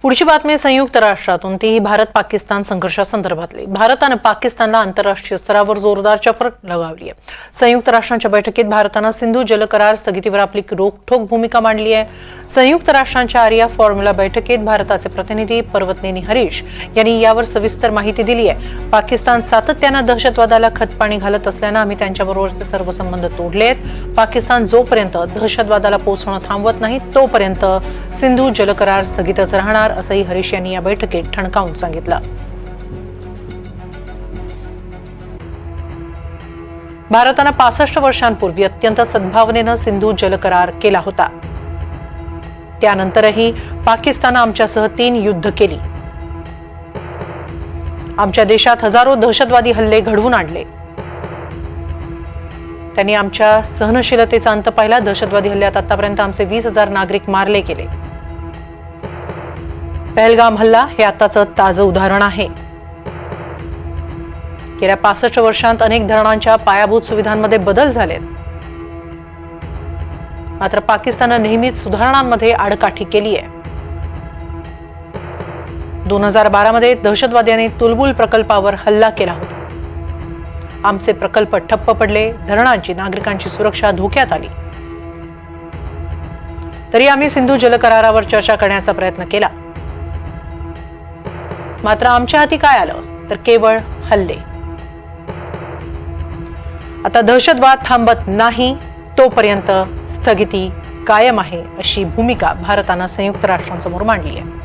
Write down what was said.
पुढची बातमी संयुक्त राष्ट्रातून, तीही भारत पाकिस्तान संघर्षासंदर्भातली। भारताने पाकिस्तानला आंतरराष्ट्रीय स्तरावर जोरदार चपळ लगावली आहे। संयुक्त राष्ट्रांच्या बैठकीत भारताने सिंधू जल करार स्थगितीवर आपली रोखठोक भूमिका मांडली आहे। संयुक्त राष्ट्रांच्या आर्या फॉर्म्युला बैठकीत भारताचे प्रतिनिधी पर्वतनेनी हरीश यांनी यावर सविस्तर माहिती दिली आहे। पाकिस्तान सातत्याने दहशतवादाला खतपाणी घालत असल्याने आम्ही त्यांच्याबरोबरचे सर्व संबंध तोडले आहेत। पाकिस्तान जोपर्यंत दहशतवादाला पोहोचणं थांबवत नाही तोपर्यंत सिंधू जल करार स्थगितच राहणार असंही हरीश यांनी या बैठकीत ठणकावून सांगितलं। भारताने 65 वर्षांपूर्वी अत्यंत सद्भावनेने सिंधू जल करार केला होता। त्यानंतरही पाकिस्तान आमच्यासह 3 युद्ध केली। आमच्या देशात हजारो दहशतवादी हल्ले घडवून आणले। त्यांनी आमच्या सहनशीलतेचा अंत पाहिला। दहशतवादी हल्ल्यात आतापर्यंत आमचे 20,000 नागरिक मारले गेले। पहलगाम हल्ला हे आताचं ताजं उदाहरण आहे। गेल्या 65 वर्षांत अनेक धरणांच्या पायाभूत सुविधांमध्ये बदल झालेत, मात्र पाकिस्तानने नेहमीच सुधारणांमध्ये आडकाठी केली आहे। 2012 मध्ये दहशतवाद्यांनी तुलबुल प्रकल्पावर हल्ला केला होता। आमचे प्रकल्प ठप्प पडले, धरणांची नागरिकांची सुरक्षा धोक्यात आली। तरी आम्ही सिंधू जल करारावर चर्चा करण्याचा प्रयत्न केला, मात्र आमच्या हाती काय आलं तर केवळ हल्ले। आता दहशतवाद थांबत नाही तोपर्यंत स्थगिती कायम आहे, अशी भूमिका भारताने संयुक्त राष्ट्रांसमोर मांडली आहे।